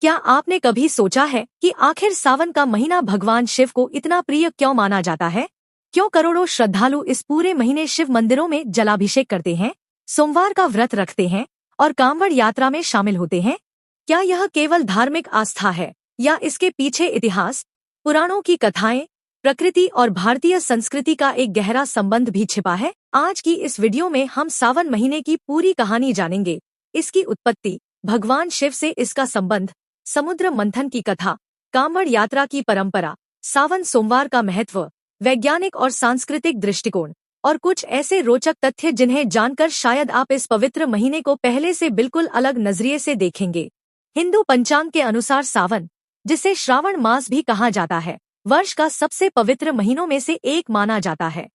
क्या आपने कभी सोचा है कि आखिर सावन का महीना भगवान शिव को इतना प्रिय क्यों माना जाता है? क्यों करोड़ों श्रद्धालु इस पूरे महीने शिव मंदिरों में जलाभिषेक करते हैं, सोमवार का व्रत रखते हैं और कांवड़ यात्रा में शामिल होते हैं? क्या यह केवल धार्मिक आस्था है या इसके पीछे इतिहास, पुराणों की कथाएं, प्रकृति और भारतीय संस्कृति का एक गहरा संबंध भी छिपा है? आज की इस वीडियो में हम सावन महीने की पूरी कहानी जानेंगे। इसकी उत्पत्ति, भगवान शिव से इसका संबंध, समुद्र मंथन की कथा, कांवड़ यात्रा की परंपरा, सावन सोमवार का महत्व, वैज्ञानिक और सांस्कृतिक दृष्टिकोण और कुछ ऐसे रोचक तथ्य जिन्हें जानकर शायद आप इस पवित्र महीने को पहले से बिल्कुल अलग नजरिए से देखेंगे। हिंदू पंचांग के अनुसार सावन, जिसे श्रावण मास भी कहा जाता है, वर्ष का सबसे पवित्र महीनों में से एक माना जाता है।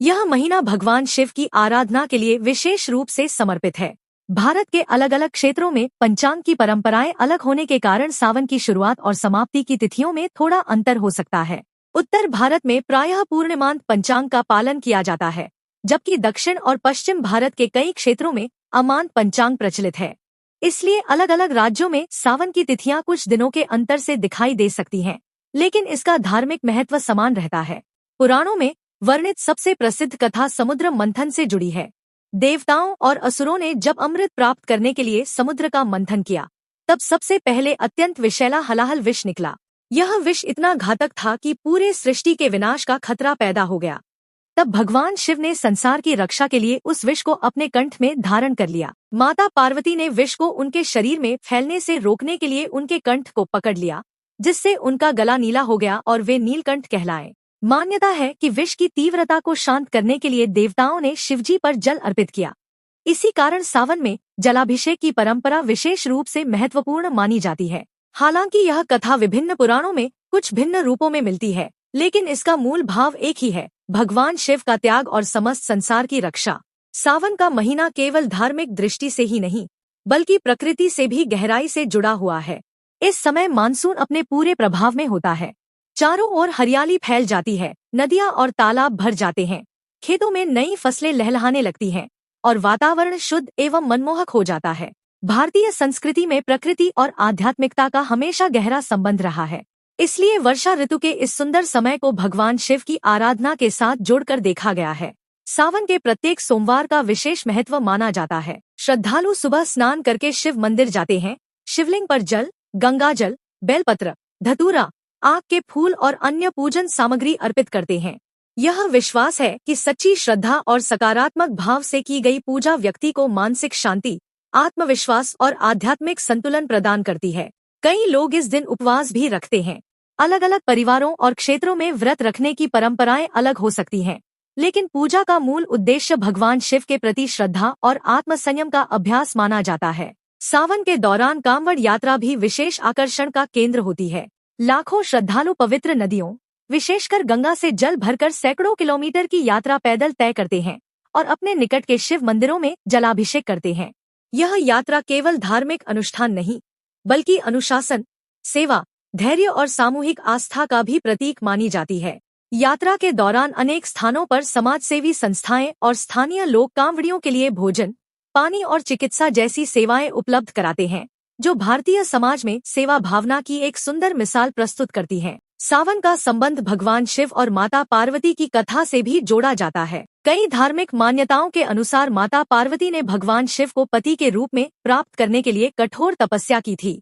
यह महीना भगवान शिव की आराधना के लिए विशेष रूप से समर्पित है। भारत के अलग अलग क्षेत्रों में पंचांग की परंपराएं अलग होने के कारण सावन की शुरुआत और समाप्ति की तिथियों में थोड़ा अंतर हो सकता है। उत्तर भारत में प्रायः पूर्णिमांत पंचांग का पालन किया जाता है, जबकि दक्षिण और पश्चिम भारत के कई क्षेत्रों में अमांत पंचांग प्रचलित है। इसलिए अलग अलग राज्यों में सावन की तिथियां कुछ दिनों के अंतर से दिखाई दे सकती हैं, लेकिन इसका धार्मिक महत्व समान रहता है। पुराणों में वर्णित सबसे प्रसिद्ध कथा समुद्र मंथन से जुड़ी है। देवताओं और असुरों ने जब अमृत प्राप्त करने के लिए समुद्र का मंथन किया, तब सबसे पहले अत्यंत विषैला हलाहल विष निकला। यह विष इतना घातक था कि पूरे सृष्टि के विनाश का खतरा पैदा हो गया। तब भगवान शिव ने संसार की रक्षा के लिए उस विष को अपने कंठ में धारण कर लिया। माता पार्वती ने विष को उनके शरीर में फैलने से रोकने के लिए उनके कंठ को पकड़ लिया, जिससे उनका गला नीला हो गया और वे नीलकंठ कहलाए। मान्यता है कि विष की तीव्रता को शांत करने के लिए देवताओं ने शिवजी पर जल अर्पित किया। इसी कारण सावन में जलाभिषेक की परंपरा विशेष रूप से महत्वपूर्ण मानी जाती है। हालांकि यह कथा विभिन्न पुराणों में कुछ भिन्न रूपों में मिलती है, लेकिन इसका मूल भाव एक ही है, भगवान शिव का त्याग और समस्त संसार की रक्षा। सावन का महीना केवल धार्मिक दृष्टि से ही नहीं, बल्कि प्रकृति से भी गहराई से जुड़ा हुआ है। इस समय मानसून अपने पूरे प्रभाव में होता है। चारों ओर हरियाली फैल जाती है, नदियां और तालाब भर जाते हैं, खेतों में नई फसलें लहलहाने लगती हैं और वातावरण शुद्ध एवं मनमोहक हो जाता है। भारतीय संस्कृति में प्रकृति और आध्यात्मिकता का हमेशा गहरा संबंध रहा है। इसलिए वर्षा ऋतु के इस सुंदर समय को भगवान शिव की आराधना के साथ जोड़कर देखा गया है। सावन के प्रत्येक सोमवार का विशेष महत्व माना जाता है। श्रद्धालु सुबह स्नान करके शिव मंदिर जाते हैं, शिवलिंग पर जल, गंगाजल, बेलपत्र, धतूरा, आक के फूल और अन्य पूजन सामग्री अर्पित करते हैं। यह विश्वास है कि सच्ची श्रद्धा और सकारात्मक भाव से की गई पूजा व्यक्ति को मानसिक शांति, आत्मविश्वास और आध्यात्मिक संतुलन प्रदान करती है। कई लोग इस दिन उपवास भी रखते हैं। अलग अलग परिवारों और क्षेत्रों में व्रत रखने की परंपराएं अलग हो सकती हैं, लेकिन पूजा का मूल उद्देश्य भगवान शिव के प्रति श्रद्धा और आत्मसंयम का अभ्यास माना जाता है। सावन के दौरान कांवड़ यात्रा भी विशेष आकर्षण का केंद्र होती है। लाखों श्रद्धालु पवित्र नदियों, विशेषकर गंगा से जल भरकर सैकड़ों किलोमीटर की यात्रा पैदल तय करते हैं और अपने निकट के शिव मंदिरों में जलाभिषेक करते हैं। यह यात्रा केवल धार्मिक अनुष्ठान नहीं, बल्कि अनुशासन, सेवा, धैर्य और सामूहिक आस्था का भी प्रतीक मानी जाती है। यात्रा के दौरान अनेक स्थानों पर समाजसेवी संस्थाएं और स्थानीय लोग कांवड़ियों के लिए भोजन, पानी और चिकित्सा जैसी सेवाएं उपलब्ध कराते हैं, जो भारतीय समाज में सेवा भावना की एक सुंदर मिसाल प्रस्तुत करती है। सावन का संबंध भगवान शिव और माता पार्वती की कथा से भी जोड़ा जाता है। कई धार्मिक मान्यताओं के अनुसार माता पार्वती ने भगवान शिव को पति के रूप में प्राप्त करने के लिए कठोर तपस्या की थी।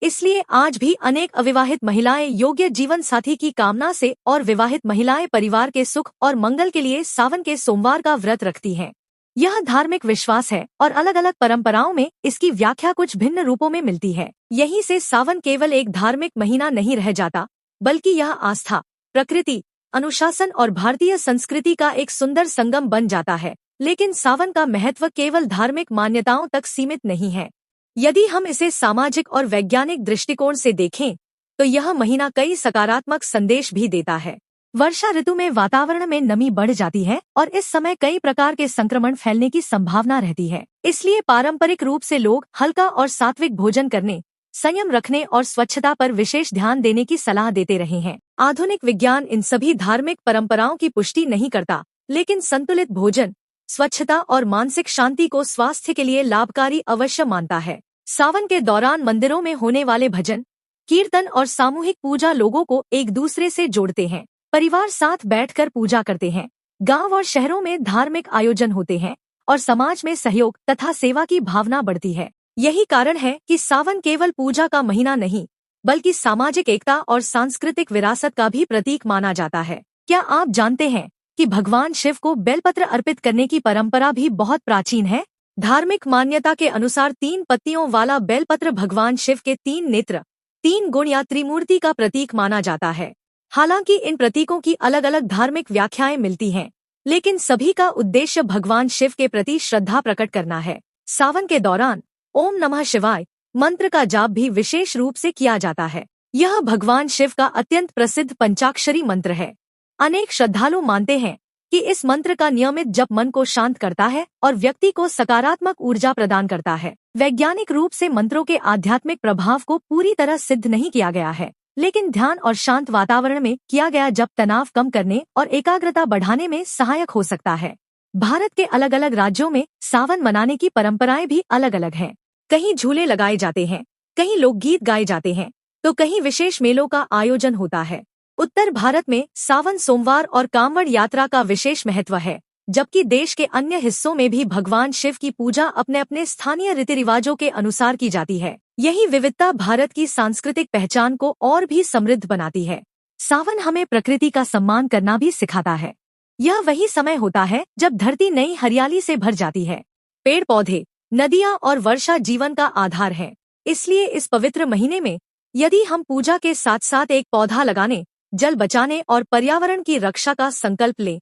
इसलिए आज भी अनेक अविवाहित महिलाएं योग्य जीवन साथी की कामना से और विवाहित महिलाएं परिवार के सुख और मंगल के लिए सावन के सोमवार का व्रत रखती हैं। यह धार्मिक विश्वास है और अलग अलग परंपराओं में इसकी व्याख्या कुछ भिन्न रूपों में मिलती है। यहीं से सावन केवल एक धार्मिक महीना नहीं रह जाता, बल्कि यह आस्था, प्रकृति, अनुशासन और भारतीय संस्कृति का एक सुंदर संगम बन जाता है। लेकिन सावन का महत्व केवल धार्मिक मान्यताओं तक सीमित नहीं है। यदि हम इसे सामाजिक और वैज्ञानिक दृष्टिकोण से देखें, तो यह महीना कई सकारात्मक संदेश भी देता है। वर्षा ऋतु में वातावरण में नमी बढ़ जाती है और इस समय कई प्रकार के संक्रमण फैलने की संभावना रहती है। इसलिए पारंपरिक रूप से लोग हल्का और सात्विक भोजन करने, संयम रखने और स्वच्छता पर विशेष ध्यान देने की सलाह देते रहे हैं। आधुनिक विज्ञान इन सभी धार्मिक परंपराओं की पुष्टि नहीं करता, लेकिन संतुलित भोजन, स्वच्छता और मानसिक शांति को स्वास्थ्य के लिए लाभकारी अवश्य मानता है। सावन के दौरान मंदिरों में होने वाले भजन, कीर्तन और सामूहिक पूजा लोगों को एक दूसरे से जोड़ते हैं। परिवार साथ बैठकर पूजा करते हैं। गांव और शहरों में धार्मिक आयोजन होते हैं और समाज में सहयोग तथा सेवा की भावना बढ़ती है। यही कारण है कि सावन केवल पूजा का महीना नहीं, बल्कि सामाजिक एकता और सांस्कृतिक विरासत का भी प्रतीक माना जाता है। क्या आप जानते हैं कि भगवान शिव को बेलपत्र अर्पित करने की परंपरा भी बहुत प्राचीन है? धार्मिक मान्यता के अनुसार 3 पत्तियों वाला बेलपत्र भगवान शिव के 3 नेत्र, 3 गुण या त्रिमूर्ति का प्रतीक माना जाता है। हालांकि इन प्रतीकों की अलग अलग धार्मिक व्याख्याएं मिलती हैं, लेकिन सभी का उद्देश्य भगवान शिव के प्रति श्रद्धा प्रकट करना है। सावन के दौरान ओम नमः शिवाय मंत्र का जाप भी विशेष रूप से किया जाता है। यह भगवान शिव का अत्यंत प्रसिद्ध पंचाक्षरी मंत्र है। अनेक श्रद्धालु मानते हैं कि इस मंत्र का नियमित जप मन को शांत करता है और व्यक्ति को सकारात्मक ऊर्जा प्रदान करता है। वैज्ञानिक रूप से मंत्रों के आध्यात्मिक प्रभाव को पूरी तरह सिद्ध नहीं किया गया है, लेकिन ध्यान और शांत वातावरण में किया गया जप तनाव कम करने और एकाग्रता बढ़ाने में सहायक हो सकता है। भारत के अलग अलग राज्यों में सावन मनाने की परंपराएं भी अलग अलग हैं। कहीं झूले लगाए जाते हैं, कहीं लोकगीत गाए जाते हैं, तो कहीं विशेष मेलों का आयोजन होता है। उत्तर भारत में सावन सोमवार और कांवड़ यात्रा का विशेष महत्व है, जबकि देश के अन्य हिस्सों में भी भगवान शिव की पूजा अपने अपने स्थानीय रीति रिवाजों के अनुसार की जाती है। यही विविधता भारत की सांस्कृतिक पहचान को और भी समृद्ध बनाती है। सावन हमें प्रकृति का सम्मान करना भी सिखाता है। यह वही समय होता है जब धरती नई हरियाली से भर जाती है। पेड़ पौधे, नदियाँ और वर्षा जीवन का आधार है। इसलिए इस पवित्र महीने में यदि हम पूजा के साथ साथ एक पौधा लगाने, जल बचाने और पर्यावरण की रक्षा का संकल्प लें,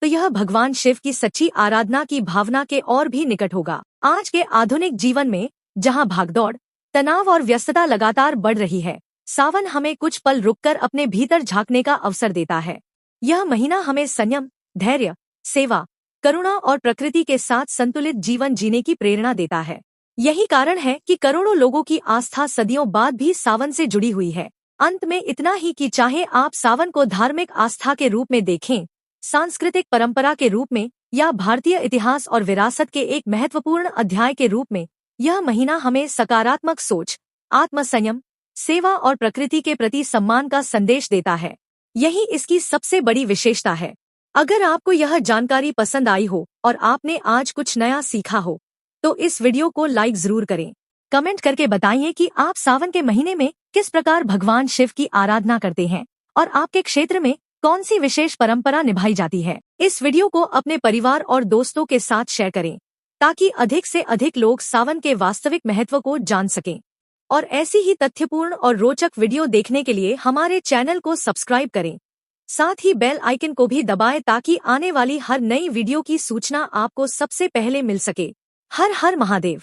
तो यह भगवान शिव की सच्ची आराधना की भावना के और भी निकट होगा। आज के आधुनिक जीवन में जहां भागदौड़, तनाव और व्यस्तता लगातार बढ़ रही है, सावन हमें कुछ पल रुककर अपने भीतर झांकने का अवसर देता है। यह महीना हमें संयम, धैर्य, सेवा, करुणा और प्रकृति के साथ संतुलित जीवन जीने की प्रेरणा देता है। यही कारण है कि करोड़ों लोगों की आस्था सदियों बाद भी सावन से जुड़ी हुई है। अंत में इतना ही कि चाहे आप सावन को धार्मिक आस्था के रूप में देखें, सांस्कृतिक परंपरा के रूप में या भारतीय इतिहास और विरासत के एक महत्वपूर्ण अध्याय के रूप में, यह महीना हमें सकारात्मक सोच, आत्मसंयम, सेवा और प्रकृति के प्रति सम्मान का संदेश देता है। यही इसकी सबसे बड़ी विशेषता है। अगर आपको यह जानकारी पसंद आई हो और आपने आज कुछ नया सीखा हो, तो इस वीडियो को लाइक जरूर करें। कमेंट करके बताइए कि आप सावन के महीने में किस प्रकार भगवान शिव की आराधना करते हैं और आपके क्षेत्र में कौन सी विशेष परंपरा निभाई जाती है। इस वीडियो को अपने परिवार और दोस्तों के साथ शेयर करें, ताकि अधिक से अधिक लोग सावन के वास्तविक महत्व को जान सकें। और ऐसी ही तथ्यपूर्ण और रोचक वीडियो देखने के लिए हमारे चैनल को सब्सक्राइब करें। साथ ही बेल आइकन को भी दबाएं, ताकि आने वाली हर नई वीडियो की सूचना आपको सबसे पहले मिल सके। हर हर महादेव।